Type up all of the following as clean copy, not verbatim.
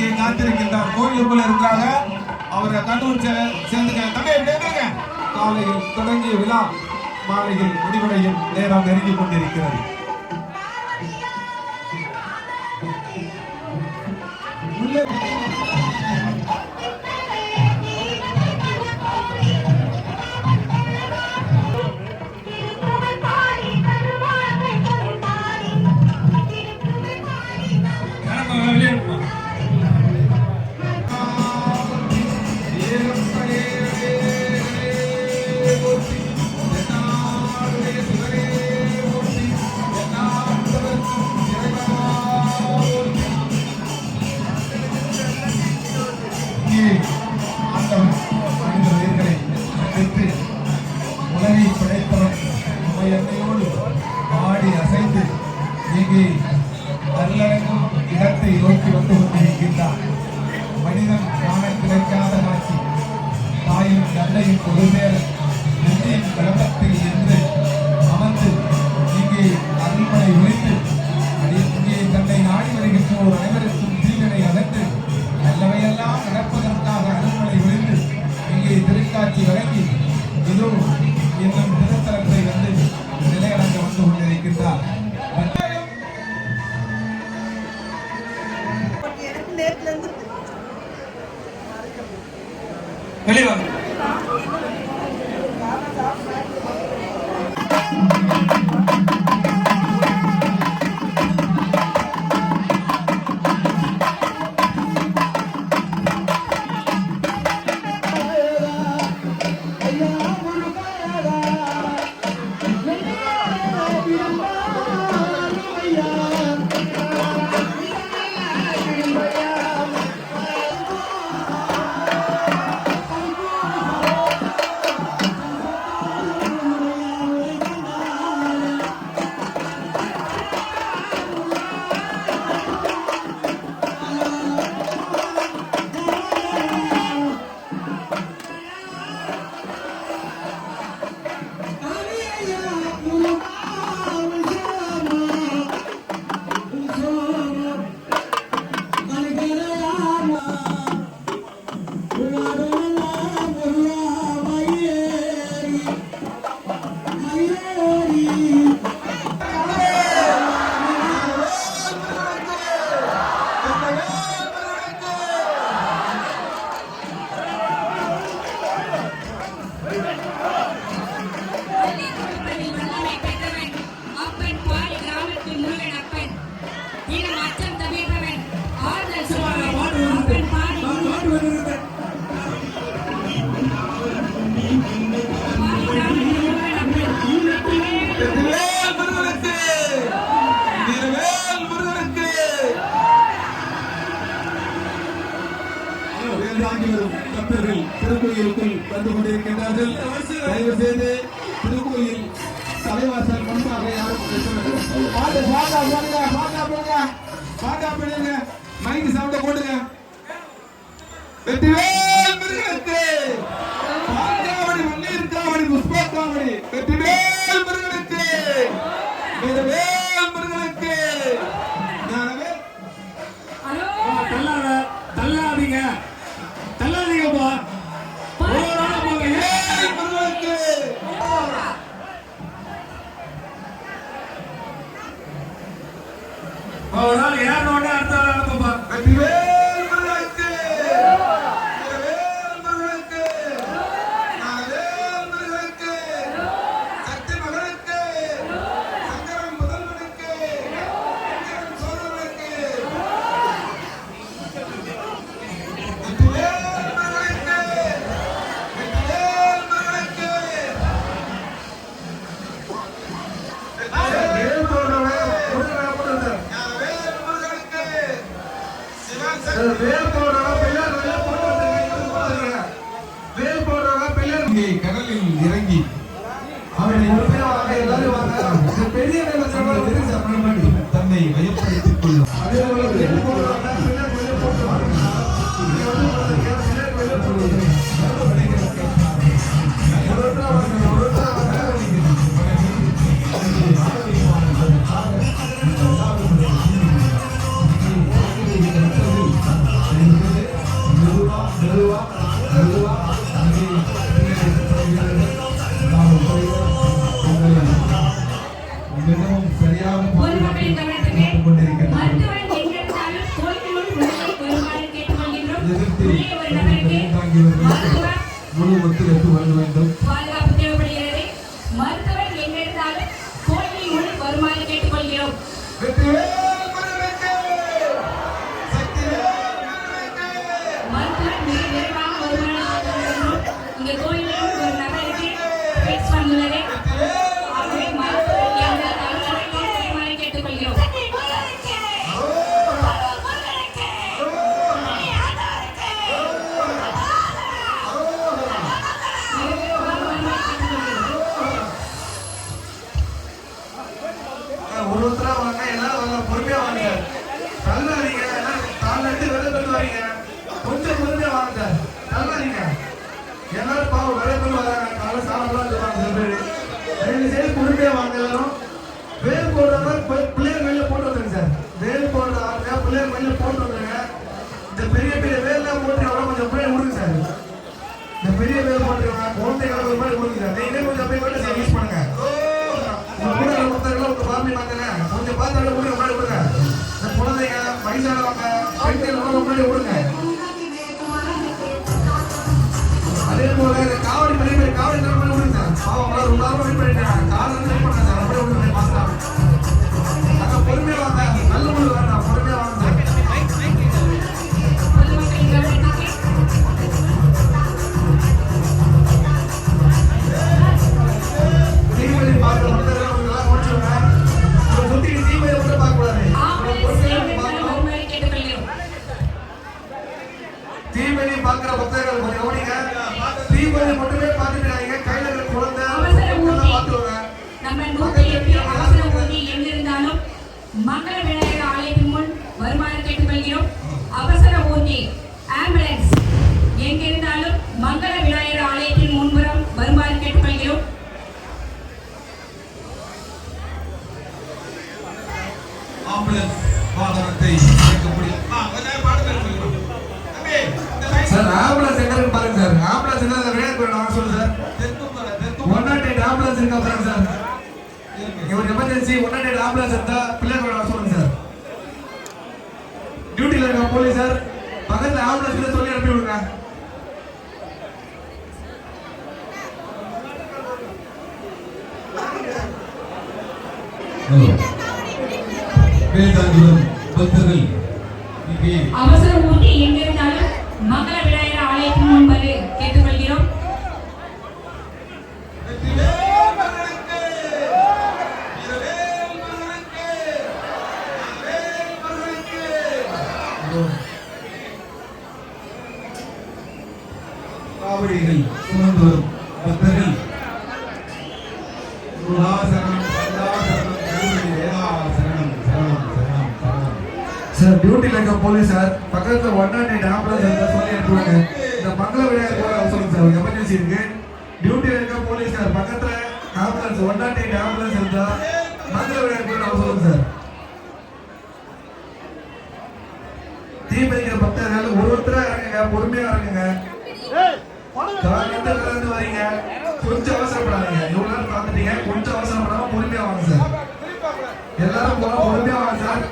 இங்கே காத்திருக்கின்றார். கோயிலுக்குள்ள இருக்காங்க. அவரை கண்டுபிடிச்ச சேர்ந்துக்க. தம்பி எப்படி இருக்காங்க? காலையில் தொடங்கிய விழா மாலையில் முடிவடையும் நேரம் நெருங்கிக் கொண்டிருக்கிறது. ஆடி அசைந்து இங்கே நல்லடங்கும் இடத்தை நோக்கி வந்து கொண்டிருக்கின்றார். மனிதன் காண கிடைக்காத காட்சி. தாயும் தந்தையும் ஒரு சேர நெஞ்சின் கிளம்பத்தில் இருந்து அமர்ந்து இங்கே அருள்மனை உழைத்து இங்கே தன்னை நாடி வருகின்றோர் அனைவருக்கும் தீவினை அகன்று நல்லவையெல்லாம் நடப்பதற்காக அருள்மனை உழைத்து இங்கே திருக்காட்சி வழங்கி இதோ இன்னும் திருத்தலத்தை வந்து நிலையடங்க வந்து கொண்டிருக்கின்றார். வெளிவாங்க. பக்தர்கள் திருக்கோயிலுக்குள் வந்து கொண்டிருக்கின்றார்கள். தயவு செய்து திருக்கோயில் தலைவாசல் முன்பாக யாரும் மைக்கு சவுண்ட போடுங்க. வெற்றிவேல் முருகனுக்கு, பாஞ்சாவடி வள்ளீர் காவடி புஷ்பா காவடி, வெற்றிவேல் முருகனுக்கு, வீரவேல் முருகனுக்கு. தள்ளாதீங்க தள்ளாதீங்கப்பா. ஒரு நாள் ஏறோட அடுத்த நடக்கும்பா. வெற்றிவேல் முருகனுக்கு, வீரவேல் முருகனுக்கு, நாகவேல் முருகனுக்கு, சக்தி மகனுக்கு, சங்கரன் முதல்வனுக்கு, சங்கரன் சோதரனுக்கு. கடலில் இறங்கி தன்னை வயப்படுத்திக் கொள்ளும். வெற்றிவேல் முருகனுக்கு. சக்திவேல் முருகனுக்கு. மருத்துவர் மிக விரைவாக வருமானம் இங்கே கோயிலில் ஒரு நபருக்கு பேஸ் வந்துள்ளது. ஆகவே மருத்துவர் எந்த வருமானை கேட்டுக்கொள்கிறோம். ஒருத்தரா வாங்க, எல்லாரும் வாங்க, பொறுமையா வாங்க. தள்ளாதீங்க, எல்லாம் தாழ்ந்து வெளியே கொண்டு வரீங்க. கொஞ்சம் பொறுமையா வாங்க சார், தள்ளாதீங்க. எல்லாரும் பாவம் வெளியே கொண்டு வராங்க, காலை சாப்பிடலாம் சொல்லுவாங்க சில பேர். ரெண்டு சைடு பொறுமையா வாங்க எல்லாரும். வேல் போடுறவங்க பிள்ளைகள் வெளியில போட்டு வந்துருங்க சார். வேல் போடுற ஆளுங்க பிள்ளைகள் வெளியில போட்டு வந்துருங்க. இந்த பெரிய பெரிய வேல்லாம் போட்டுறவங்க கொஞ்சம் பிள்ளைங்க விடுங்க சார். இந்த பெரிய வேல் போட்டுருவாங்க குழந்தைகளை ஒரு மாதிரி விடுங்க சார். நீங்களே கொஞ்சம் போய் வெளில சார் யூஸ் பண்ணுங்க. கூட மொத்தம் உங்க ஃபேமிலி மாத்துங்க, கொஞ்சம் பார்த்தாலும் கூட முன்னாடி விடுங்க. இந்த குழந்தைங்க வயசானவங்க பெண்கள் முன்னாடி விடுங்க. அதே போல இந்த காவடி பெரிய காவடி முன்னாடி விடுங்க சார். அவங்க ரொம்ப நேரம் வெயிட் பண்ணிட்டாங்க, காலையில வெயிட் பண்ணாங்க சார். அப்படியே விடுங்க மாஸ்டர். அங்க பொறுமையா வாங்க, நல்ல முறை வேண்டாம், பொறுமையா வாங்க சார். தீபதி பார்க்க மொத்தம் எல்லாம் முடிச்சுடுங்க. சுத்தி தீபதி மட்டும் பார்க்க கூடாது. தீபதி பார்க்கிற பக்தர்கள் கொஞ்சம் கவனிங்க. தீபதி மட்டுமே பார்த்துட்டாங்க, கையில இருக்கிற குழந்தை பார்த்துருவாங்க. நம்ம 108 அவசர ஊர்தி எங்கிருந்தாலும் மங்கள விநாயகர் ஆலயத்தின் முன் வருமாறு கேட்டுக்கொள்கிறோம். அவசர ஊர்தி ஆம்புலன்ஸ் எங்கிருந்தாலும் மங்கள விநாயகர் ஆலயத்தின் முன்புறம் வருமாறு கேட்டுக்கொள்கிறோம். ஆம்புலன்ஸ் வாகனத்தை இயக்கக்கூடிய சார் ஆம்புலன்ஸ் எங்க இருக்கு பாருங்க சார். ஆம்புலன்ஸ் என்ன வேணும் போயிடும் சொல்லுங்க சார். 108 ஆம்புலன்ஸ் இருக்கா பாருங்க சார். இங்க ஒரு எமர்ஜென்சி 108 ஆம்புலன்ஸ் இருந்தா பிள்ளைங்களோட சொல்லுங்க சார். டியூட்டில இருக்க போலீஸ் சார் பக்கத்துல ஆம்புலன்ஸ் சொல்லி அனுப்பி விடுங்க. பக்தர்கள் அவசர ஊர்தி எங்கிருந்தாலும் மங்கள விநாயகர் ஆலயத்தின் முன் வரு கேட்டுக்கொள்கிறோம். காவடிகள் சுமந்து வரும் பக்தர்கள் சார் டியூட்டில இருக்க போலீஸ் சார் பக்கத்துல 108 ஆம்புலன்ஸ் இருந்தா சொல்லி அனுப்புவாங்க. இந்த மங்கள விநாயகர் போல சொல்லுங்க சார், எமர்ஜென்சி இருக்கு. டியூட்டில இருக்க போலீஸ் சார் பக்கத்துல ஆம்புலன்ஸ் 108 ஆம்புலன்ஸ் இருந்தா மங்கள விநாயகர் போல சொல்லுங்க சார். தீபதிக்கிற பக்தர்கள் ஒருத்தரா இறங்குங்க, பொறுமையா இறங்குங்க. காலையில இருந்து வரீங்க, கொஞ்சம் அவசரப்படாதீங்க. இவ்வளவு நேரம் பார்த்துட்டீங்க, கொஞ்சம் அவசரப்படாம பொறுமையா வாங்க சார். எல்லாரும் பொறுமையா வாங்க சார்.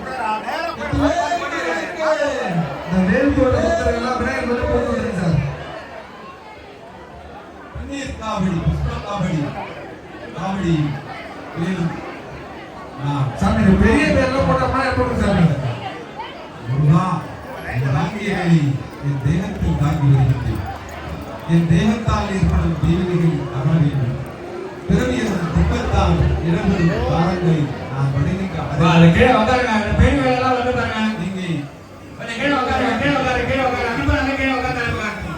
இந்த வேல் போட பக்தர்கள் எல்லாம் விநாயகர் வந்து போட்டு வந்துருங்க சார். காவடி காவடி காவடி வேலும் சாமி இந்த பெரிய வேல்லாம் போட்டோம்னா எப்படி சார்? முருகா தாங்கியவை என் தேகத்தில் தாங்கி வருகின்றேன். என் தேகத்தால் ஏற்படும் தீவினைகள் அற வேண்டும். பிறவியின் துக்கத்தால் இடம்பெறும் காரங்களை நான் வணங்குகின்ற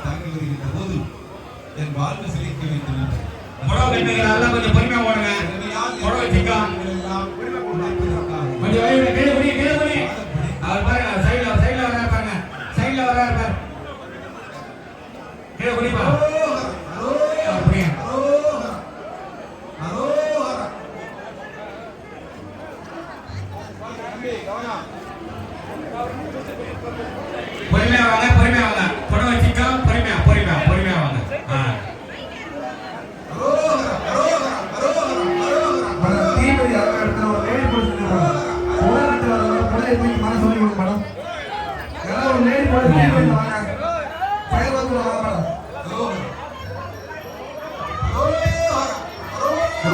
தாங்கி வருகின்ற போது என் வாழ்வு சிரிக்க வேண்டும். கொஞ்சம் பொறுமையா ஓடுங்க. அவர் பாருங்க சைடுல வர்றாரு பாருங்க, சைடுல வர்றாரு பாரு. கீழே குடிப்பா அப்படியே பொறுமையா வாங்க, பொறுமையா வாங்க. புடவை வச்சுக்கோ, பொறுமையா பொறுமையா பொறுமையா வாங்க. தீபதி இடத்துல ஒரு லேடி போட்டு மன சொல்லி கொடுங்க மேடம். யாராவது ஒரு லேடி போட்டு வாங்க, ஃபயர் வந்து வாங்க மேடம்.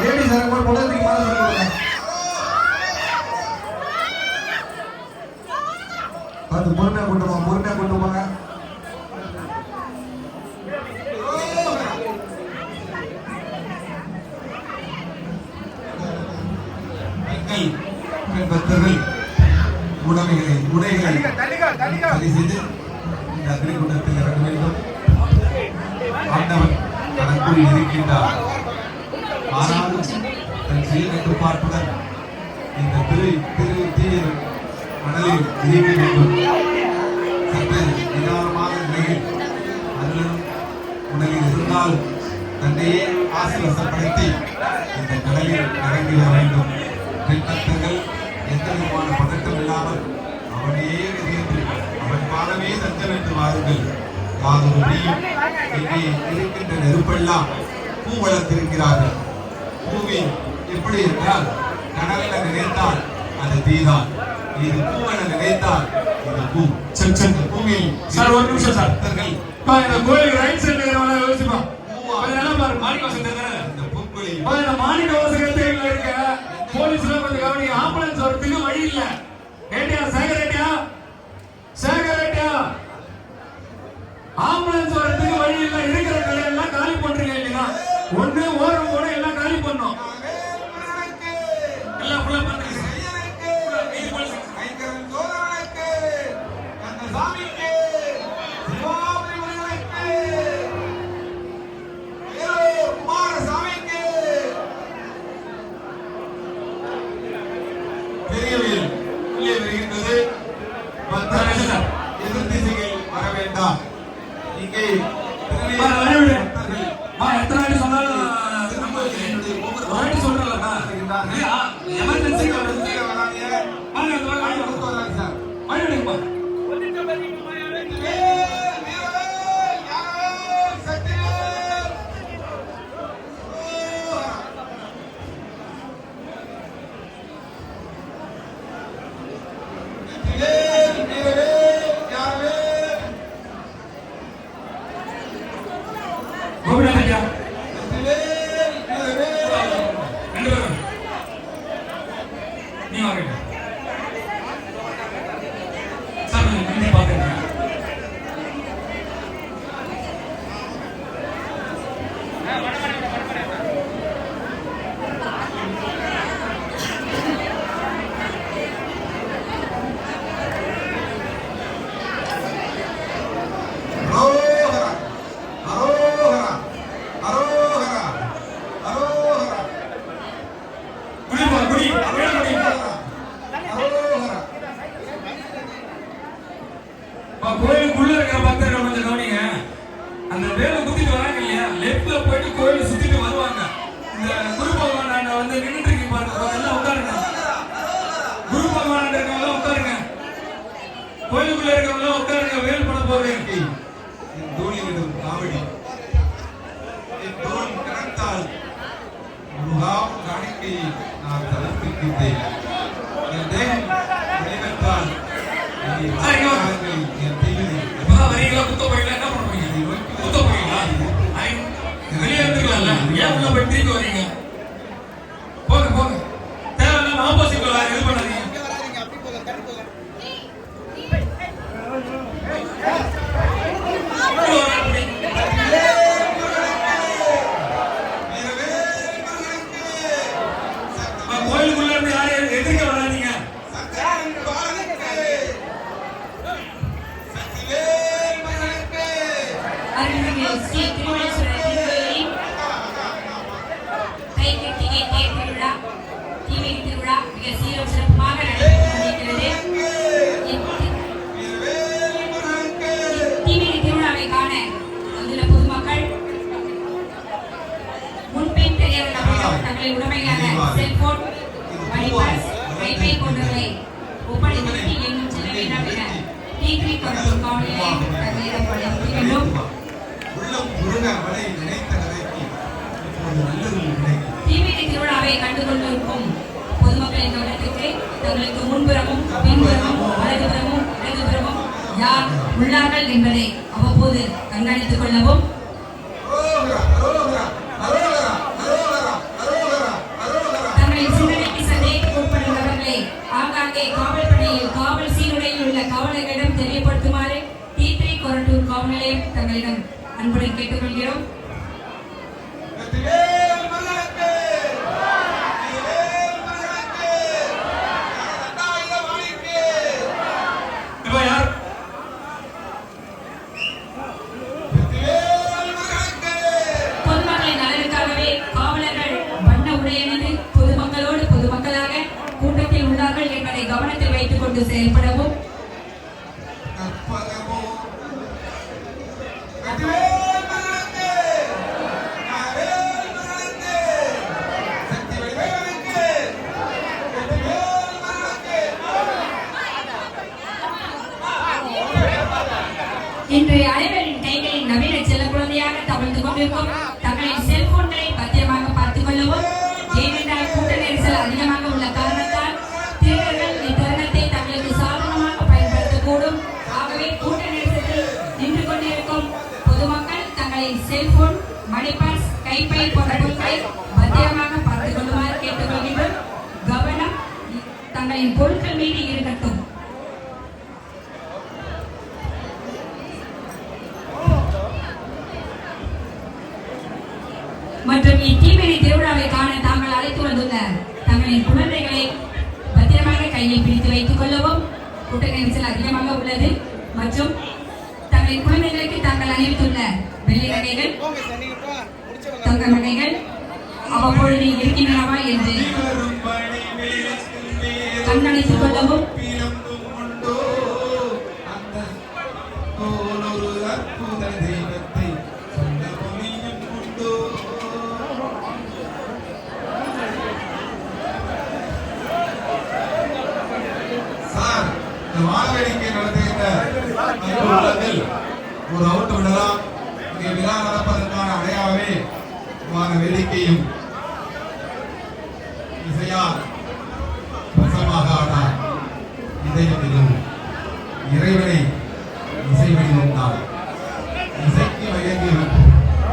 லேடி சார் கூட பொண்ணு மன சொல்லி கொடுங்க. பார்த்து பொறுமையா கொண்டு போங்க, பொறுமையா கொண்டு போங்க. பக்தர்கள் உடைகளை சரி செய்து இந்த அக்னிகுண்டத்தில் இறங்க வேண்டும். ஆண்டவன் தனக்குள் இருக்கின்றார். ஆனாலும் தன் சுய கட்டுப்பாட்டுடன் இந்த தீய மணலில் இருக்க வேண்டும். சற்று நிதானமான நிலையில் அருளும் உடலில் இருந்தாலும் தன்னையே ஆசிர்வசப்படுத்தி இந்த கடலில் இறங்கிட வேண்டும். பெண்பக்தர்கள் எந்த விதமான பதட்டம் இல்லாமல் அவனையே எதிர்த்து அவன் பாதமே தஞ்சம் என்று வாருங்கள். யாதொரு நீயும் இங்கே இருக்கின்ற நெருப்பெல்லாம் பூ வளர்த்திருக்கிறார்கள். பூவில் எப்படி என்றால் கடல்ல நினைத்தால் அது தீதான், இது பூவென நினைத்தால் இது பூ. பூவில் சார் ஒரு நிமிஷம் சார், பக்தர்கள் இந்த கோயிலுக்கு ரைட் சைடுல யோசிப்பா மாணிக்க வாசல் இந்த பூக்களில் மாணிக்க வாசகத்தை இருக்க போலீஸ்ல கொஞ்சம் கவனி. ஆம்புலன்ஸ் வரதுக்கு வழி இல்ல. ஏட்டியா சேகரேட்டியா ஆம்புலன்ஸ் வரதுக்கு வழி இல்ல. இருக்கிற கடையெல்லாம் காலி பண்றீங்க இல்லையா? ஒண்ணு ஓரம் கூட எல்லாம் காலி பண்ணோம். எல்லாம் ஃபுல்லா பண்ணுங்க. எதிர் திசையில் வர வேண்டாம். இங்கே எத்தனை சொன்னாலும் எமர்ஜென்சி கோயிலுக்குள்ள இருக்கிற பக்தர்கள் கொஞ்சம் கவனிங்க. அந்த வேலை குத்திட்டு வராங்க இல்லையா, லெப்ட்ல போயிட்டு கோயிலை சுத்திட்டு வருவாங்க. இந்த குரு பகவான் வந்து நின்றுட்டு இருக்கு பாருங்க, எல்லாம் உட்காருங்க. குரு பகவான் இருக்கவங்க உட்காருங்க, கோயிலுக்குள்ள இருக்கவங்க உட்காருங்க. வேல் பண்ண போறேன் தோழியிடம் காவடி தோல் கணத்தால் முகாம் காணிக்கையை நான் தளர்த்திருக்கின்றேன். என் தேகம் வழிபட்டால் வரீங்களா? குத்த போறீங்களா? என்ன பண்ணுவீங்க? குத்த போறீங்களா? வெளியே இருந்துக்கலாம்ல, ஏன் உள்ள போய் திரும்பி வரீங்க? போங்க போங்க, தேவையில்லாம ஆப்போசிட்ல வேற இது பண்ணாதீங்க. கோயிலுக்குள்ள இருந்து யாரையும் எதிர்க்க வராதீங்க. ஸ்ரீ திருமணேஸ்வரர் திருக்கோயிலின் கைகட்டிகை தேர் திருவிழா தீமிதி திருவிழா மிக சீரும் சிறப்புமாக நடைபெற்று கொண்டிருக்கிறது. தீமிதி திருவிழாவை காண வந்துள்ள பொதுமக்கள் முன்பின் பெரியவர்கள் தங்களை உடைமையான செல்போன், மணிபர்ஸ், கைப்பை போன்றவர்களை ஒப்படைத்து எங்கும் செல்ல வேண்டாம் என தீர்வி கொடுக்கும் காவலிலே தங்களிடம் வேண்டும். தீமிதி திருவிழாவை கண்டுகொண்டிருக்கும் பொதுமக்களின் கவனத்திற்கு தங்களுக்கு முன்புறமும் பின்புறமும் வலதுபுறமும் இடதுபுறமும் யார் உள்ளார்கள் என்பதை அவ்வப்போது கண்காணித்துக் கொள்ளவும். தங்களின் சிந்தனைக்கு சந்தேகத்துக்கு உட்படும் நபர்களை ஆங்காங்கே காவல் படையில் காவல் சீருடையில் உள்ள காவலர்களிடம் ஒன்றிணைந்து செயல்படவும் இன்றைய அனைவரின் கைகளில் நவீன செல்ல குழந்தையாக தவழ்ந்து கொண்டிருக்கும் தங்களின் செல்போன்களை பத்திரமாக பார்த்துக் கொள்ளவும். ஏனென்றால் கூட்ட நெரிசல் அதிகமாக உள்ள காரணத்தால் திருடர்கள் இத்தருணத்தை தங்களுக்கு சாதனமாக பயன்படுத்தக்கூடும். ஆகவே கூட்ட நெரிசலில் நின்று கொண்டிருக்கும் பொதுமக்கள் தங்களின் செல்போன், மணிபர்ஸ், கைப்பை போன்ற பொருட்களை பத்திரமாக பார்த்துக் கொள்ளுமாறு கேட்டுக்கொள்கின்றோம். கவனம் தங்களின் பொருட்கள் மீது இருக்கட்டும். மற்றும் இத்தீமிதி திருவிழாவை காண தாங்கள் அழைத்து வந்துள்ள தங்களின் குழந்தைகளை பத்திரமாக கையில் பிடித்து வைத்துக் கொள்ளவும். கூட்ட நெரிசல் அதிகமாக உள்ளது மற்றும் தங்களின் குழந்தைகளுக்கு தாங்கள் அணிவித்துள்ள வெள்ளை நகைகள், தங்க நகைகள் அவ்வப்பொழுது இருக்கின்றனவா என்று கண்காணித்துக் கொள்ளவும். வானவேடிக்கை நடத்துகின்ற ஒரு அவுட்டு விடலாம். இங்கே விழா நடப்பதற்கான அடையாளமே வானவேடிக்கையும் இசையால் வசமாக ஆனார். இதயத்திலும் இறைவனை இசை வழிந்தார். இசைக்கு மயங்கியவர்,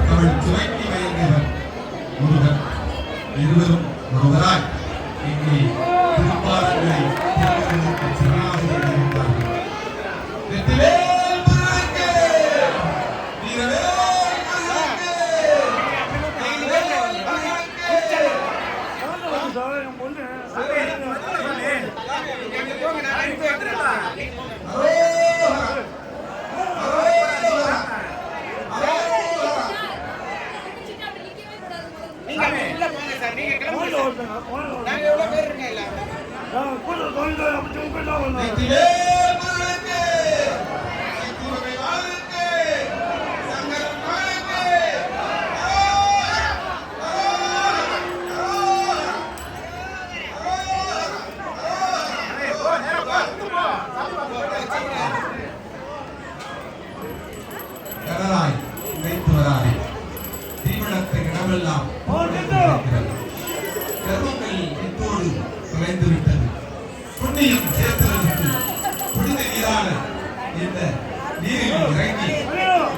தமிழ் சுவைக்கு மயங்கியவர் முருகன். இருவரும் ஒருவராய் இங்கே திருப்பாதங்களை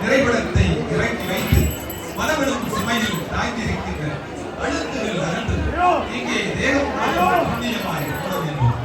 நிறைவிடத்தை இறக்கி வைத்து மனவிடும் சுமையில் தாங்கியிருக்கின்ற அழுத்துகள் அன்று இங்கே தேகம் புண்ணியமாய் கூட வேண்டும்.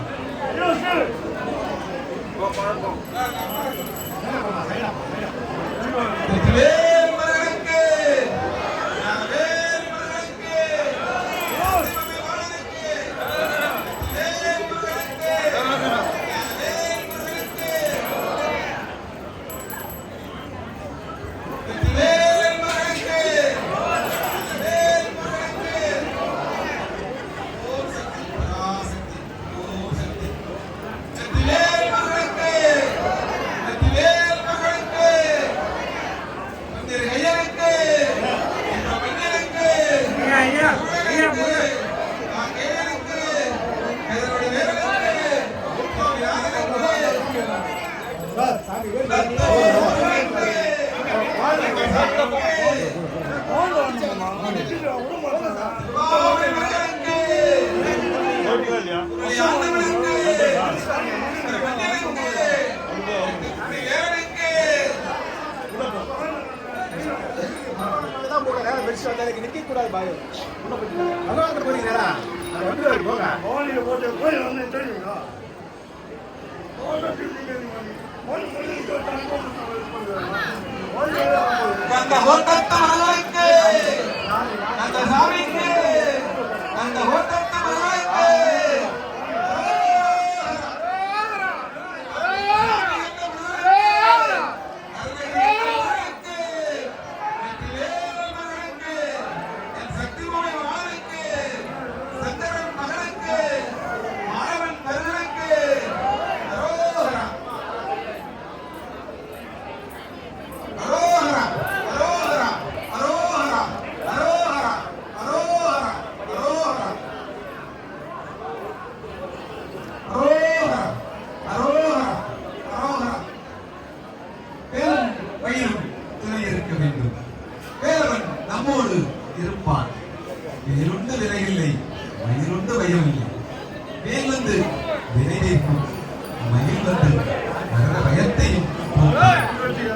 மயிலுண்டு வையமில்லை. வேல் வந்து வினைவைக்கும், மயில் வந்து நகர பயத்தையும்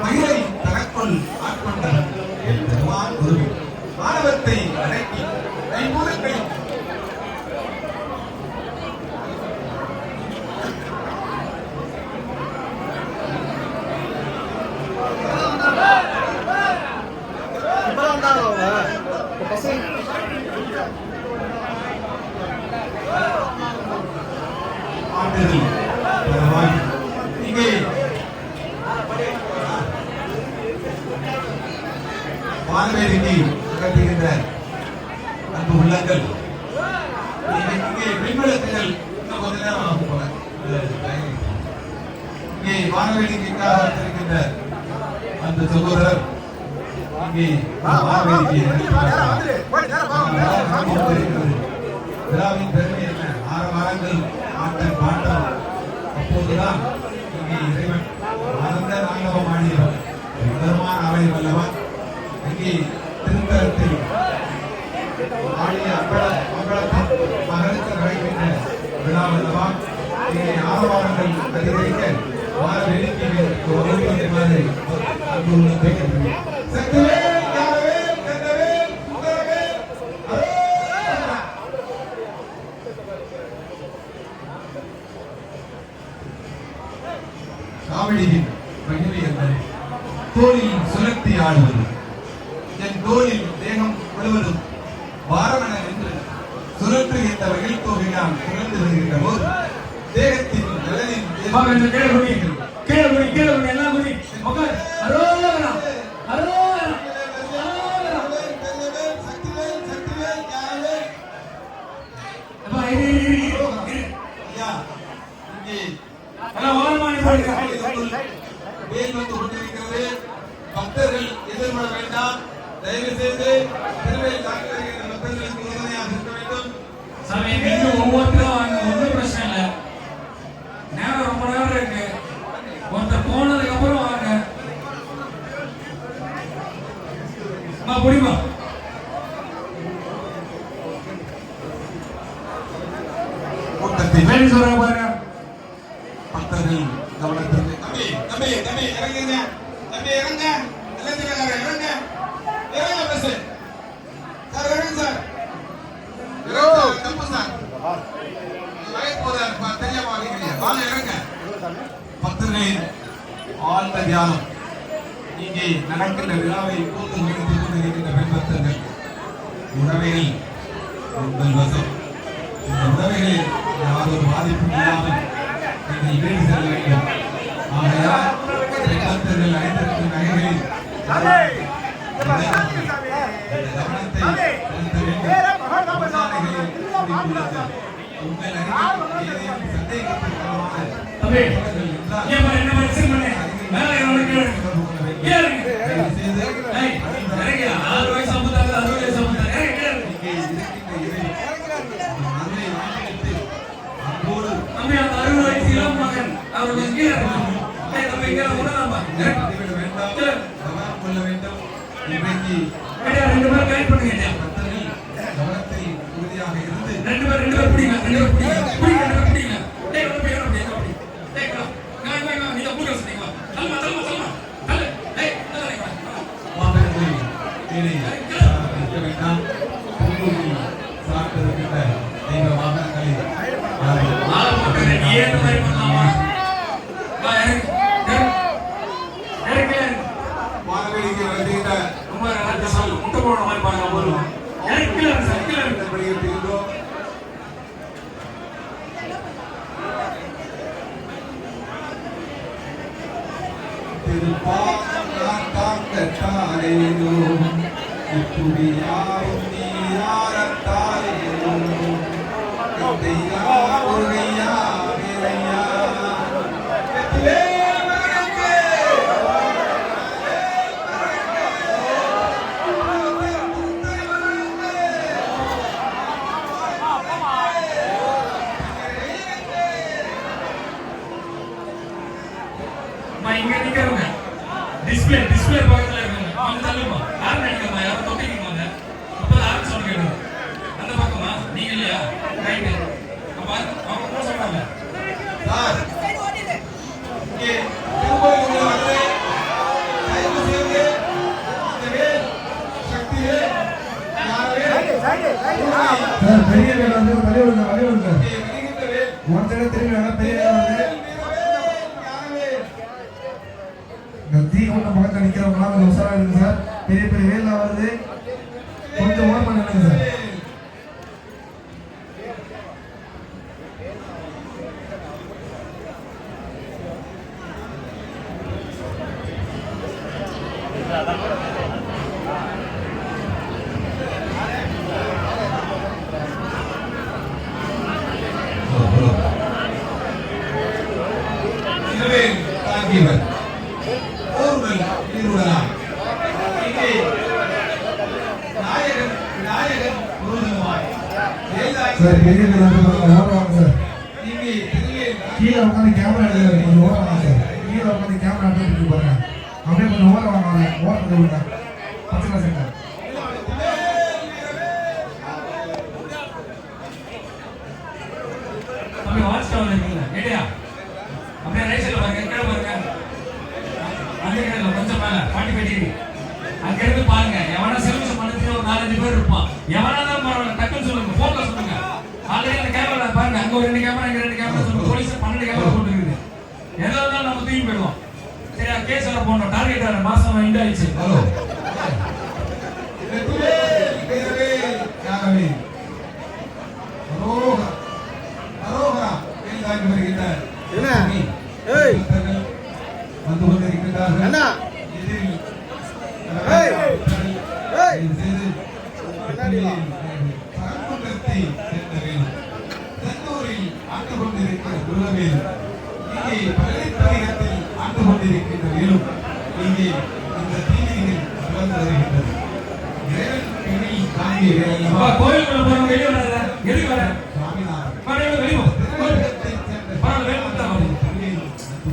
மயிலை தனக்குள் ஆட்கொண்டவன் என் பெருமான் குருவி மாணவத்தை அடக்கி ஐம்பொருட்களை ஆண்டுகள் பரவாய். இங்கே வானவேடிக்கை கட்டுகின்ற அன்பு உள்ளங்கள், இங்கே மின்விளக்குகள் இன்னும் கொஞ்ச நேரம் ஆகும் போல. இங்கே வானவேடிக்கைக்காக இருக்கின்ற அந்த சகோதரர் இங்கே வானவேடிக்கையை விழாவின் பெருமை என்ன? 6 வாரங்கள் ஆட்டம் பாட்டம். அப்போதுதான் இங்கே இறைவன் ஆனந்த ராங்கவம் ஆடியவர் பெருமான ஆலயம் அல்லவா? இங்கே திருத்தலத்தில் ஆடிய அம்பலத்தின் மகளுக்கு நடைபெற்ற விழா அல்லவா? இங்கே ஆரவாரங்கள் அதிகரிக்க வார வேடிக்கைகள் வருமாறு அன்பு உள்ளத்தை கேட்கிறேன். சக்திவேல், ஞானவேல், கந்தவேல், முகரவேல், அரோகரா. காவடியின் மகிமை என்ன? தோளில் சுழற்றி ஆடுவது. என் தோளில் தேகம் முழுவதும் பாரமென நின்று சுழற்றுகின்ற வகையில் தோகையால் சுழன்று வருகின்ற போது தேகத்தின் நலனின் வேல் வந்து கொண்டிருக்கிறது. பக்தர்கள் எதிர்கொள்ள வேண்டாம். தயவு செய்து திருவேல் தாக்குகிற பக்தர்களுக்கு உறுதுணையாக இருக்க வேண்டும். சாமி நீங்க ஒவ்வொருத்தரும் வாங்க, ஒன்றும் பிரச்சனை இல்லை. நேரம் ரொம்ப நேரம் இருக்கு. ஒருத்தர் போனதுக்கு அப்புறம் வாங்க. புரியுமா? கூட்டத்தில் வேணும் சொல்ற பாருங்க. பக்தர்கள் கவனத்திற்கு தம்பி தம்பி தம்பி இறங்குங்க. தம்பி இறங்க. எல்லாத்துக்கும் இறங்க. இறங்க பஸ் சார். இறங்க சார். இறங்க தப்பு சார். வயசு போற தெரியாம வாங்கிக்கிறீங்க. வாழ இறங்க. பக்தர்களின் ஆழ்ந்த தியானம். இங்கே நடக்கின்ற விழாவை கூர்ந்து கவனித்துக் கொண்டிருக்கின்ற பெண் பக்தர்கள் உறவைகள் உங்கள் வசம். இந்த உறவைகளில் யாரொரு பாதிப்பும் இல்லாமல் நீங்கள் வீடு செல்ல வேண்டும். ஆகையால் பக்தர்கள் அனைத்திற்கும் நகைகளில் கவனத்தை செலுத்த வேண்டும். அவசானைகளில் கூடியுள்ளது. உங்கள் அருகில் ஏதேனும் சந்தேகத்திற்கான கவனத்தில் உறுதியாக இருந்து தெய்வ வாகனங்களை வானவேடிக்கை வருகின்ற முட்டை போடுற மாதிரி பாருங்க. வெளியிட்டிருக்கிறோம். திருப்பாதம் நான் தாங்கத்தாரேனோ இப்புடியாவும் நீராரத்தாரேனோ கந்தையா முருகையா வீரையா இங்க நிக்கிறவங்க டிஸ்ப்ளே பக்கத்துல இருக்காங்க. அவங்க தள்ளுமா யாரும் நினைக்கிறமா யாரும் தொட்டிக்குமாங்க. இப்ப யாரும் சொல்ல கேட்கணும். அந்த பக்கமா நீங்க இல்லையா? ரைட்டு. அப்ப அவங்க என்ன சொல்றாங்க? சார் இங்கே திருக்கோயிலுக்குள்ள வந்து தயவு செய்து இந்த வேல் சக்தியே யாரே சார் பெரிய வேலை வந்து வழி விடுங்க வருகின்ற வேல் ஒருத்தர திரும்பி வேலை பெரிய வேலை வந்து யாரே இந்த தீ கூட்ட பக்கத்தில் நிற்கிறவங்களாம் கொஞ்சம் உசாரா இருக்கு சார். பெரிய பெரிய வேலை வருது, கொஞ்சம் ஓரம் பண்ணுங்க சார். இதுவே தாங்கியவர் ஊர்வல் ஈருடலாம் இங்கே நாயகன் முருகனுமாய் சார் பெரிய வேலை வந்து ஓரம் வாங்க சார். இங்கே திருவேல் கீழே உட்காந்து கேமரா எடுக்கிறாரு, கொஞ்சம் ஓரம் வாங்க சார். கீழே உட்காந்து கேமரா எடுத்துட்டு பாருங்க. அப்படியே கொஞ்சம் ஓரம் வாங்க, ஓரத்தை விடுங்க. பச்சை கிளாஸ் சென்டர் அப்படி வாட்ச் டவர் இருக்குல்ல கேட்டியா? அப்படியே ரைட் சைடுல பாருங்க, கீழே பாருங்க. அந்த கீழே கொஞ்சம் மேல 45 டிகிரி. அங்க இருந்து பாருங்க, எவனா சர்வீஸ் பண்ணதுக்கு ஒரு 4-5 பேர் இருப்பான். எவனா தான் பரவாயில்ல, டக்குன்னு சொல்லுங்க, போன்ல சொல்லுங்க. ஆல்ரெடி அந்த கேமரா பாருங்க, அங்க ஒரு 2 கேமரா, இங்க 2 கேமரா சொல்லுங்க. போலீஸ் 12 கேமரா போட்டுருக்குது. எதா இருந்தாலும் நம்ம தூக்கி போயிடுவோம். சரியா? கேஸ் வர போனோம், டார்கெட் வர மாசம் எண்ட் ஆயிடுச்சு. ஹலோ திருவேல் யாரவே அரோகரா அரோகரா வேல் தாங்கி வருகின்ற என்ன? ஏய் வந்து கொண்டிருக்கிறார்கள் அண்ணா. இதில் ஏய். ஏய். பரங்குன்றத்தை சேர்ந்தவேல் தன்னூரில் ஆண்டு கொண்டிருக்கிற குருவேல் இங்கே பழனிப்பதிகத்தில் ஆண்டு கொண்டிருக்கின்ற வேலும் இங்கே இந்த தீவிரிகள் வளர்ந்து வருகின்றது. இறைவன் பிணியில் தாங்கிய வேல் அப்பா, கோயிலுக்குள்ள போறவங்க வெளியே வராத. எதுக்கு வர? சுவாமிநாதன் பாருங்க, வெளியே போ. திருவேலத்தைச் சேர்ந்த பரவாயில்ல, வேல் வந்தா வரும். திருவேல்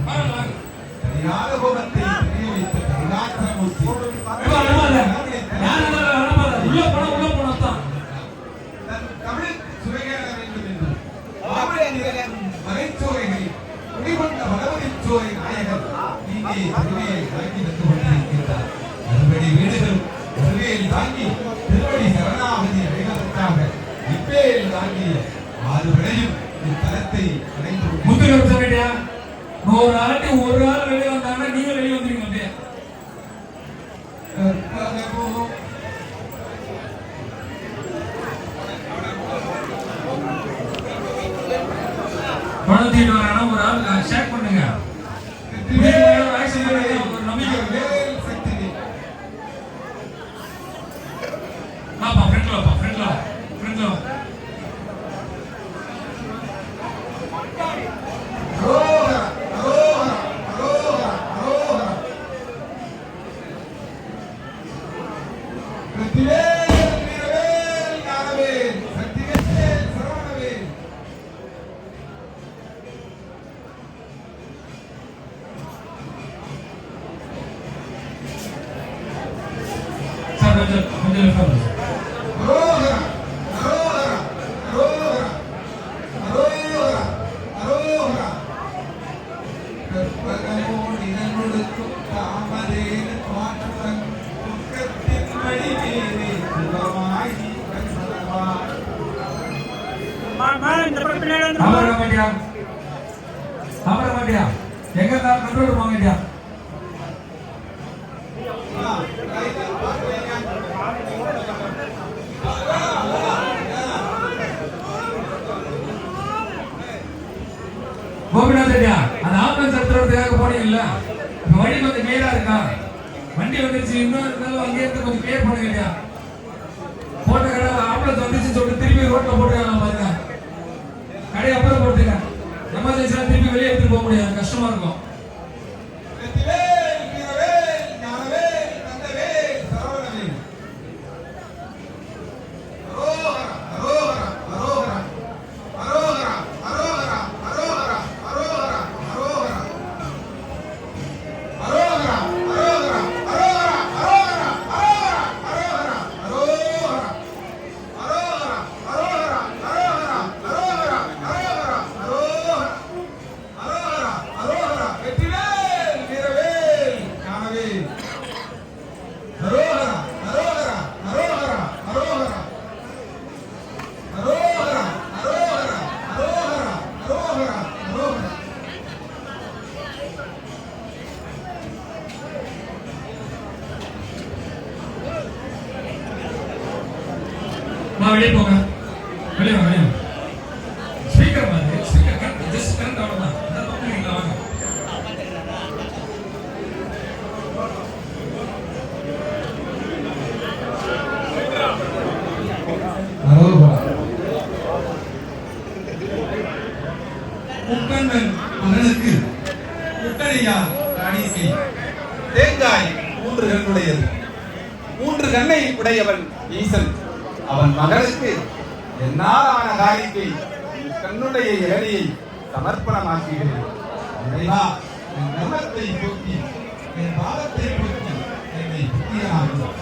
பரவாயில்ல, வாங்க. யாதகோபத்தை தெரிய வைத்த கருணாகரமூர்த்தி இப்ப அனுமாத. யார் இருந்தாலும் அனுமாத. உள்ள போனா தான். தன் தமிழ் சுவைகேற வேண்டும் என்று மாமனிதன் மறைச்சோரைகளில் குடிகொண்ட வடவழிச்சோரை நாயகன் இங்கே திருவேல் தாங்கி வந்து கொண்டிருக்கின்றார். அறுபடி வீடுகள் திருவேல் தாங்கி திருவடி சரணாகதி அடைவதற்காக இப்பேல் தாங்கிய 6 விடையும் இத்தலத்தை அடைந்து முத்து கருத்த வேண்டியா? ஒரு ஆட்டு ஒரு ஆள் வெளியே வந்தாங்கன்னா நீங்க வெளியே வந்துருங்க அப்படியே. கொண்டிருக்கின்றார். பணம் தீட்டு வரானா ஒரு ஆள் ஷேர் பண்ணுங்க. ஒரு நம்பிக்கை இருக்கு. வாப்பா, ஃப்ரெண்ட்ல வாப்பா, ஃப்ரெண்ட்ல வா. அரோகரா, அரோகரா, அரோகரா, அரோகரா. வெற்றிவேல், வீரவேல், ஞானவேல், சக்திவேல், சரவணவேல். சார் கொஞ்சம் உட்காருங்க. அரோகரா, அரோகரா, அரோகரா, அரோகரா, அரோகரா. கற்பகமோடு இதனொடுக்கும் தாமதேன மாற்றன் துக்கத்தின் வழிமேலே சுகமாய் கண்சலவாய். அமர மாட்டியா? எங்க இருந்தாலும் கண்ட்ரோல் போக மாட்டியா? ரைட்டா பாக்குறீங்க. கோபிநாத் ரெட்டியா, அந்த ஆம்புலன்ஸ் எடுத்துறதுக்காக போனீங்கல்ல, இப்ப வழி கொஞ்சம் கிளியரா இருக்கா? வண்டி வந்துருச்சு, இன்னும் இருந்தாலும் அங்கே இருந்து கொஞ்சம் கிளியர் பண்ணுங்க இல்லையா? போட்ட கடை ஆம்புலன்ஸ் வந்துச்சுன்னு சொல்லிட்டு திருப்பி ரோட்ல போட்டுக்கலாம் பாருங்க. கடை அப்புறம் போட்டுங்க. எமர்ஜென்சிலாம் திருப்பி வெளியே எடுத்துட்டு போக முடியாது, கஷ்டமா இருக்கும். வெற்றிவேல், வீரவேல், ஞானவேல், தந்தவேல், சரவணவேல். அரோகரா, அரோகரா, அரோகரா, அரோகரா, அரோகரா, அரோகரா, அரோகரா, அரோகரா. அரோகரா, அரோகரா, அரோகரா, அரோகரா, அரோகரா, அரோகரா, அரோகரா. அரோகரா, அரோகரா, அரோகரா, வெளியே போங்க. வெளியே வாங்க, வெளியே வாங்க. ஸ்பீக்கர் மாதிரி ஸ்பீக்கர் ஜஸ்ட் கரண்ட் அவ்வளவுதான். அதான் பண்றீங்களா? வாங்க. முக்கண்ணன் மகனுக்கு முக்கணியார் காணிக்கை. தேங்காய் 3 கண்ணுடையது. 3 கண்ணை உடையவன் ஈசன். அவன் மகனுக்கு என்னாலான காணிக்கை கண்ணுடைய இளநியை சமர்ப்பணமாக்குகிறேன். இறைவா, என் கர்மத்தை போக்கி என் பாவத்தை போக்கி என்னை புத்தியனாகும்.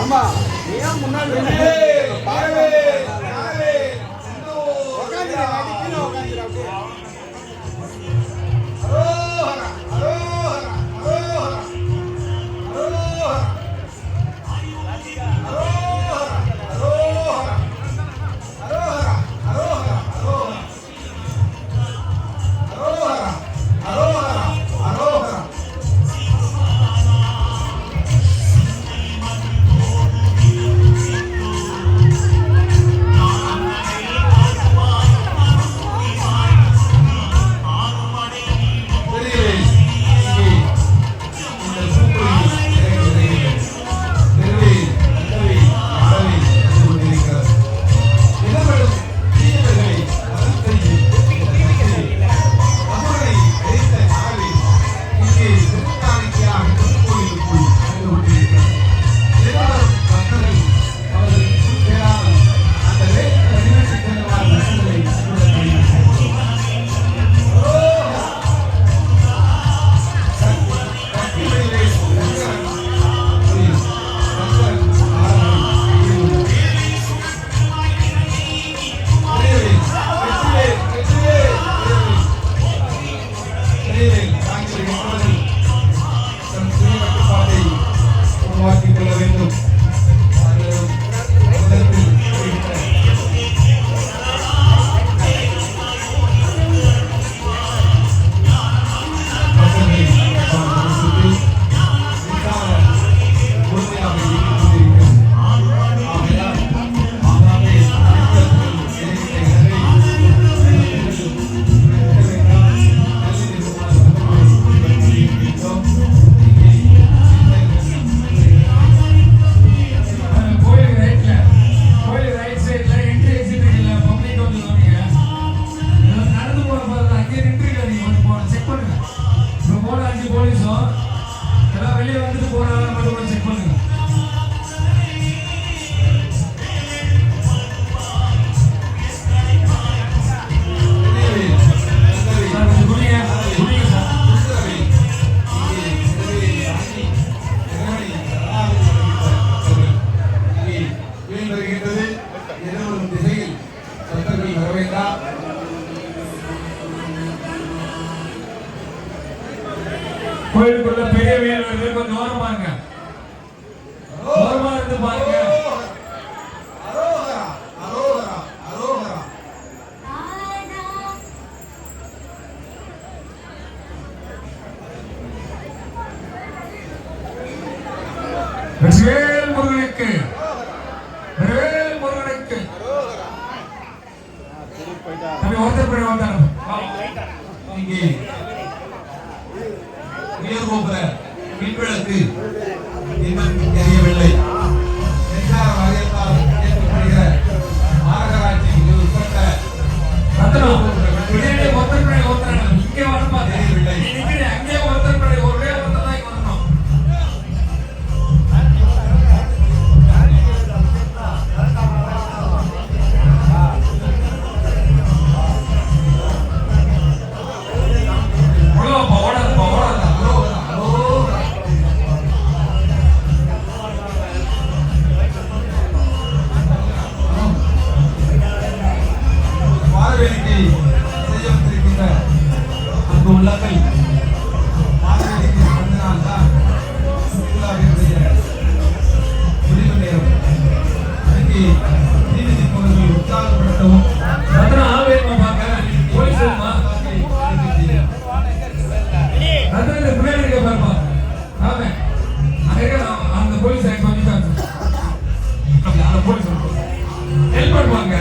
ஆமா, ஏன் முன்னாடி கோயிலுக்குள்ள பெரிய வேல் வருது, கொஞ்சம் ஓரமா இருங்க. ஓரமா இருந்து பாருங்க. அரோகரா அரோகரா அரோகரா. வெற்றிவேல் முருகனுக்கு, வெற்றிவேல் முருகனுக்கு. தம்பி ஒருத்தர் போய் வந்தாங்க. இங்கே உயர்கோபுர மின்விளக்கு வெற்றி நீதிபதி அவர்கள் உற்சாகப்படுத்தவும் அத்தனை ஆள் வேணுமா பாக்க போலீஸ் வேணுமா அதான் இந்த பின்னாடி இருக்க பாருப்பா ஆமே அந்த போலீஸ் பண்ணிட்டாங்க அந்த போலீஸ் ஹெல்ப் பண்ணுவாங்க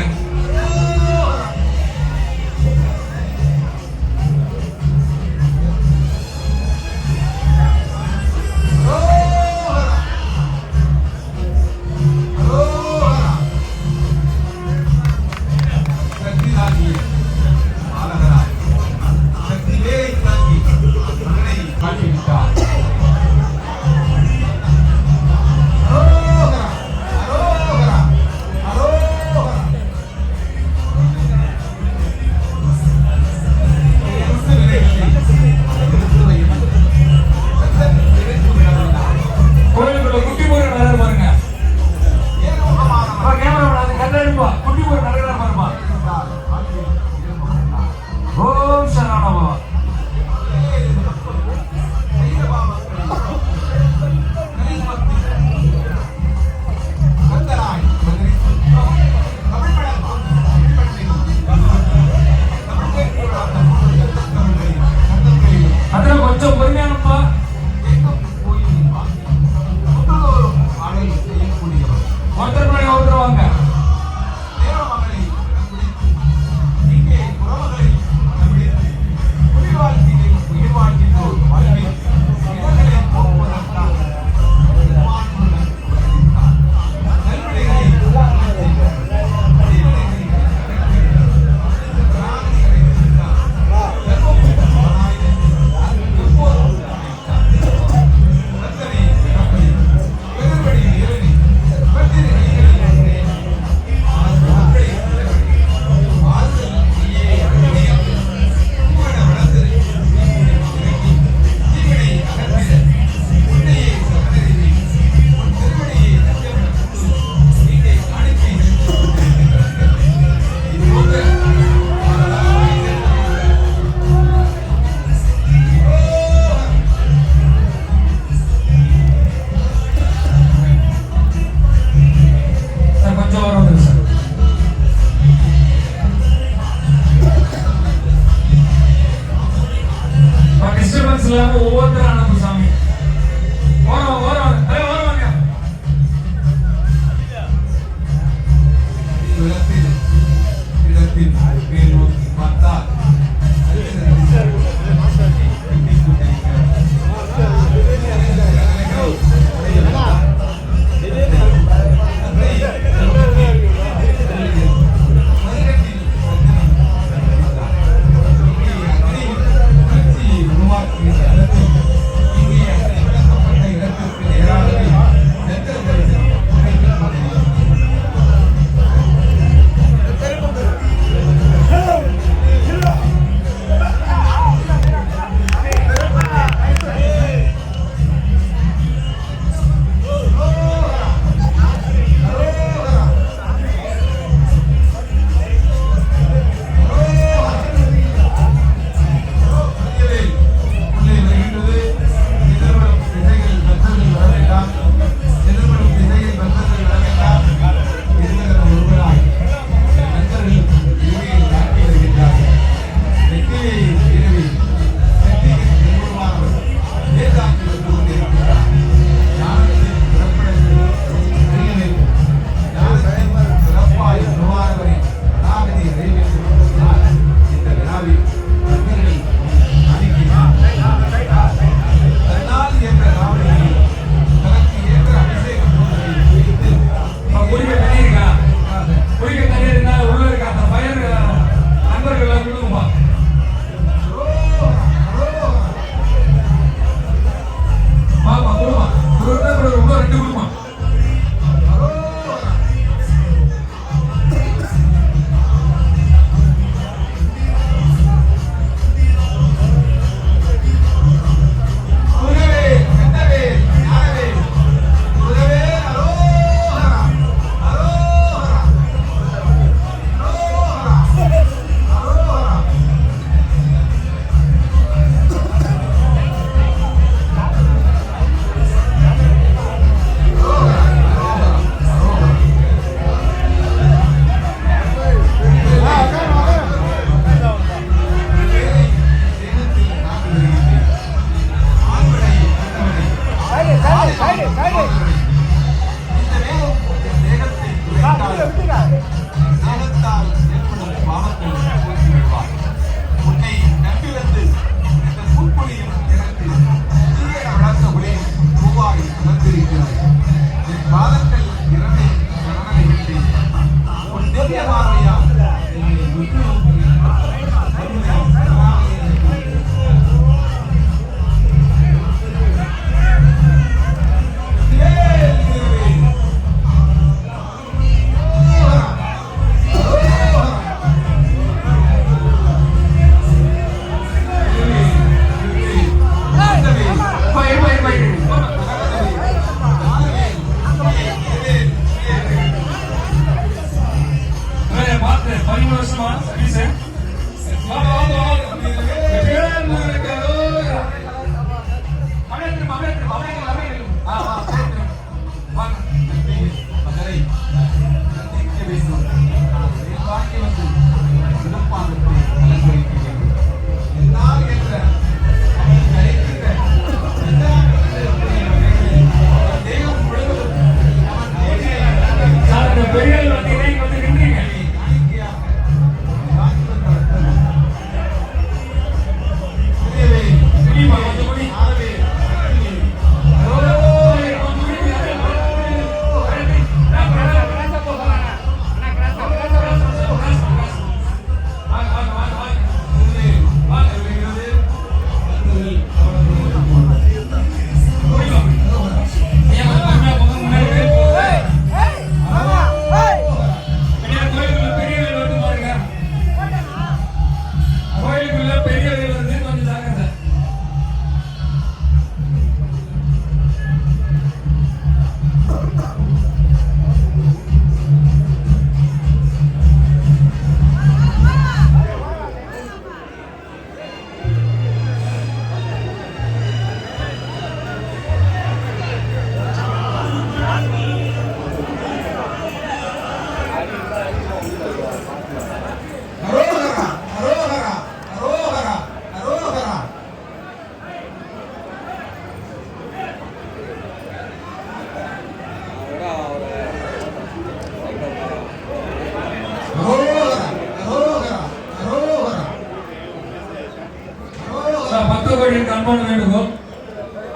அன்பான வேண்டுகோள்,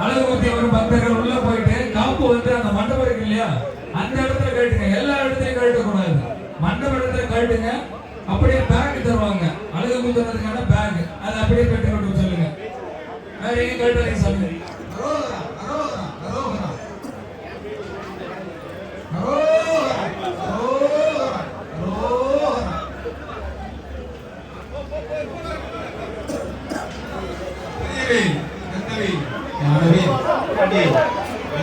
அழகுமூர்த்தி வரும் பக்தர்கள் உள்ள போயிட்டு காப்பு வந்து அந்த மண்டபம் இருக்கு இல்லையா, அந்த இடத்துல கழட்டுங்க. எல்லா இடத்துலயும் கழட்ட கூடாது, மண்டப இடத்துல கழட்டுங்க. அப்படியே பேக் தருவாங்க, அழகு குத்துறதுக்கான பேக், அதை அப்படியே கட்டி கொண்டு சொல்லுங்க. வேற எங்க கழட்டாதீங்க சொல்லுங்க.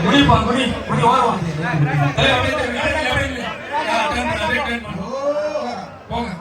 முடிப்பா முடி முடி ஓரமா போங்க.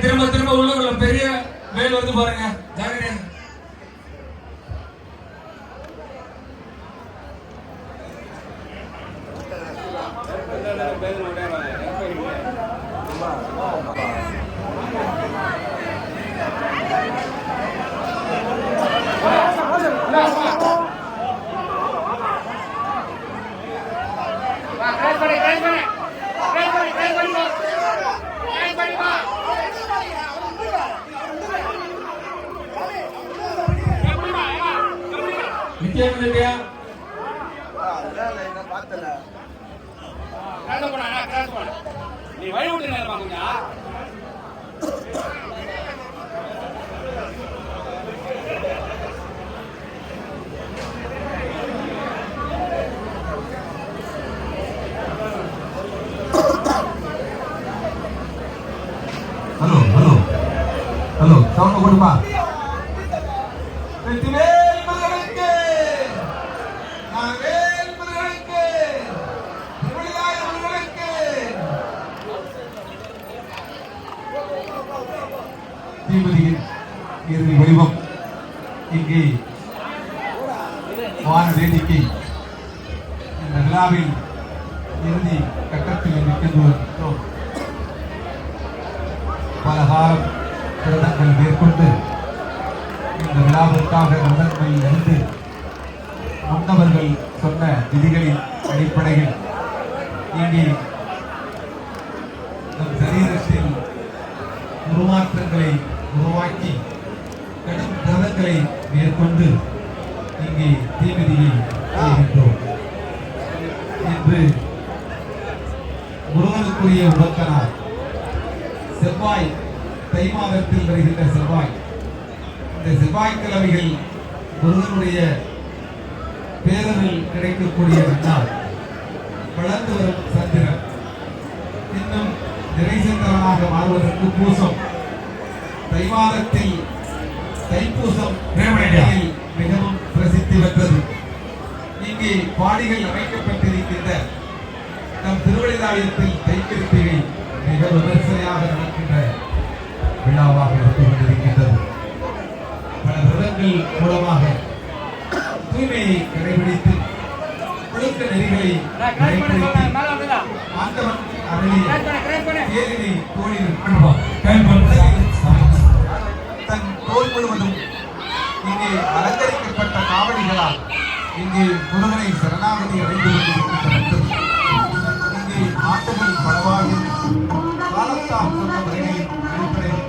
திரும்ப திரும்ப உள்ளுக்குள்ள பெரிய வேல் வந்து பாருங்க, ஜாகிரதை. நீ வழி விட்டு பாக்குங்க. ஹலோ ஹலோ ஹலோ சவுண்ட் கொடுப்பா. தீபதியின் இறுதி வடிவம் இங்கே வான வேடிக்கை விழாவில் இறுதி கட்டத்தில் இருக்கின்றோம். பல காலம் விரதங்கள் மேற்கொண்டு இந்த விழாவிற்காக முதன்மை அறிந்து முன்னவர்கள் சொன்ன விதிகளின் அடிப்படையில் இங்கே நம் சரீரத்தில் உருமாற்றங்களை உருவாக்கி கடும் விரதங்களை மேற்கொண்டு இங்கே தீமிதியை செய்கின்றோம். இன்று முருகனுக்குரிய உடக்கனார் செவ்வாய், தை மாதத்தில் வருகின்ற செவ்வாய். இந்த செவ்வாய்க்கிழமைகள் முருகனுடைய பேரரில் கிடைக்கக்கூடிய நன்னாள். வளர்ந்து வரும் சந்திரன் இன்னும் நிறைசந்திரனாக மாறுவதற்கு பூசம். தை மாதத்தில் தைப்பூசம் மிகவும் பிரசித்தி பெற்றது. இங்கே பாடிகள் அமைக்கப்பட்டிருக்கின்ற நம் திருவள்ளிதாயத்தில் தைக்கிருத்திகை மிக விமர்சனையாக நடக்கின்ற விழாவாக இருந்து கொண்டிருக்கின்றது. பல விரதங்கள் மூலமாக தூய்மையை கடைபிடித்து ஒழுக்க நெறிகளை ஆண்டவன் அருளிய தேரினை தோளில் தன் தோல் முழுவதும் இங்கே அலங்கரிக்கப்பட்ட காவடிகளால் இங்கே முருகனை சரணாகதி அடைந்து கொண்டிருக்கின்ற இங்கே ஆண்டுகள் பலவாக காலத்தால் சொன்ன முறைகளின் அடிப்படையில்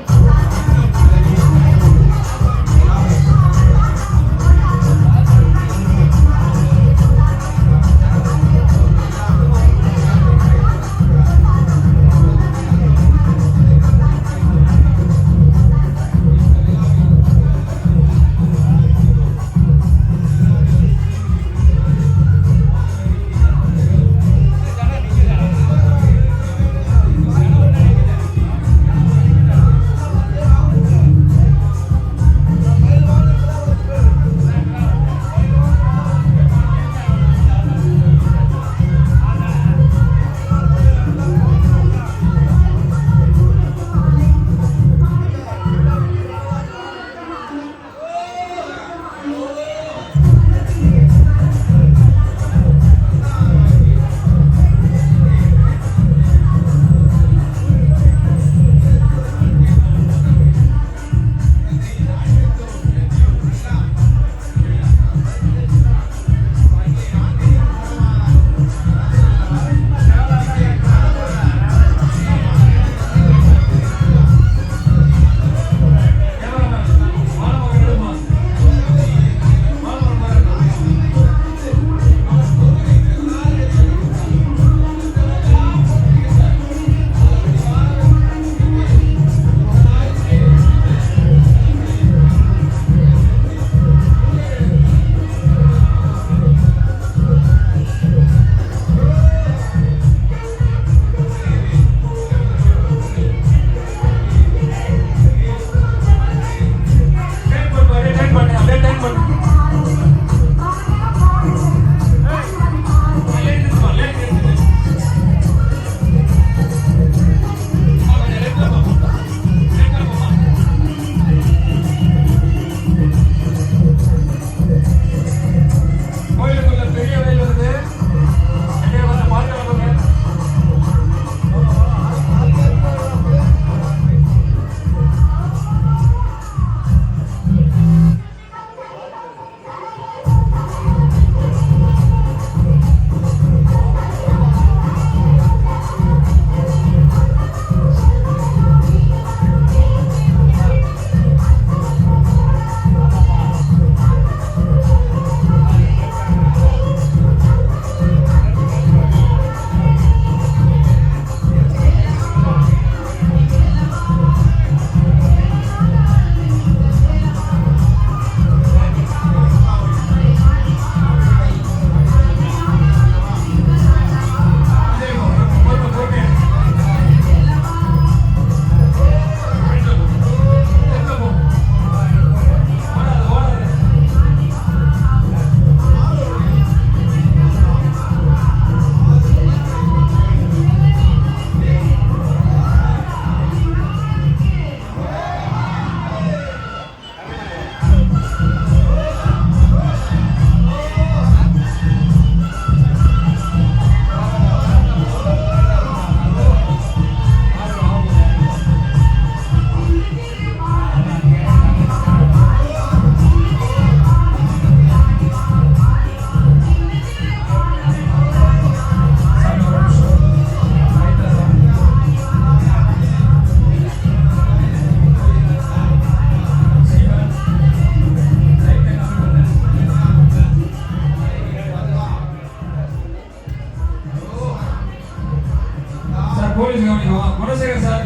போலீஸ் கவனிக்கும். Gunasekar sir,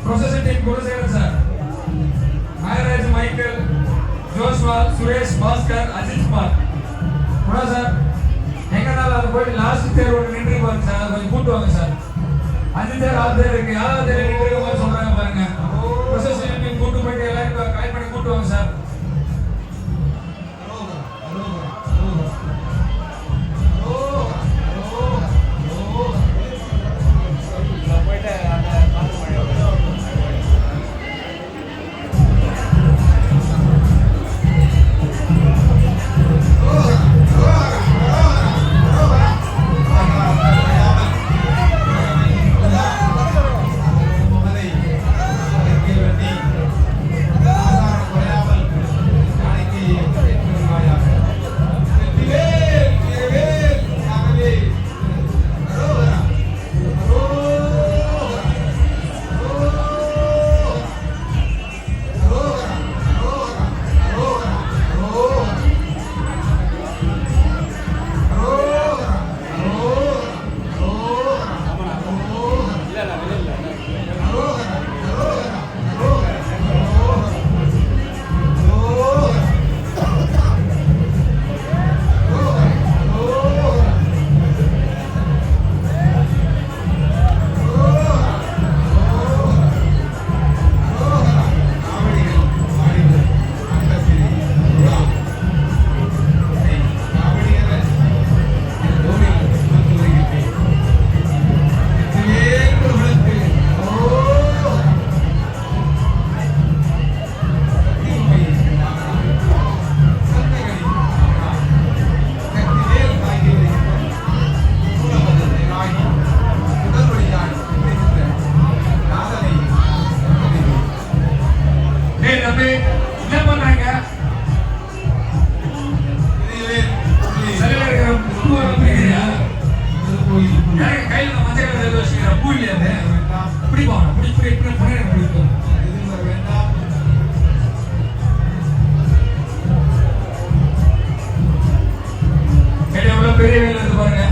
processor team Gunasekar sir, Nagaraj, Michael, Joshua, Suresh, Bhaskar, Ajith Kumar. Guna sir, எங்கனாலும் அது போயிட்டு லாஸ்ட் தேர்வு நின்று பாருங்க சார், கொஞ்சம் கூட்டு வாங்க சார். 5 தேர் 6 தேர் இருக்கு, 7வது தேர் நின்று மாதிரி சொல்றாங்க பாருங்க. ப்ரொசஸர் டீம் கூட்டு போயிட்டு எல்லாரும் கலெக்ட் பண்ணி கூட்டு வாங்க சார். பெரிய வேலை இருக்கு பாருங்க.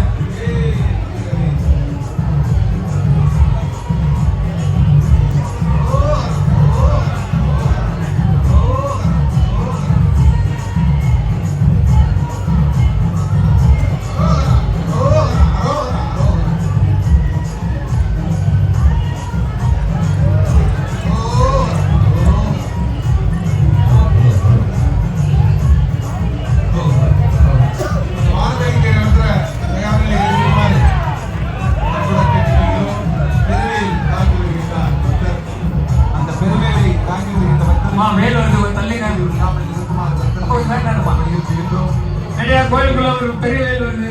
கோயிலுக்குள்ள ஒரு பெரிய வேல் வருது.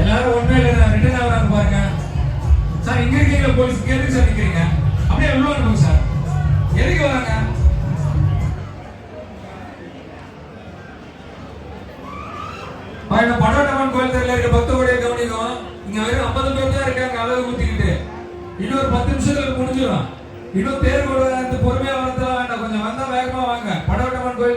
எல்லாரும் ஒண்ணே ரிட்டர்ன் ஆகுறாங்க பாருங்க சார். இங்க இருக்கீங்க போலீஸ் எதுக்கு சார் நிக்கிறீங்க? அப்படியே உள்ள வாங்க சார். எதுக்கு வராங்க? இன்னொரு 10 நிமிஷத்துல முடிஞ்சிடும். இன்னும் தேர் பொறுமையா வரதுல வேண்டாம், கொஞ்சம் வந்தா வேகமா வாங்க. படவட்டம்மன் கோயில்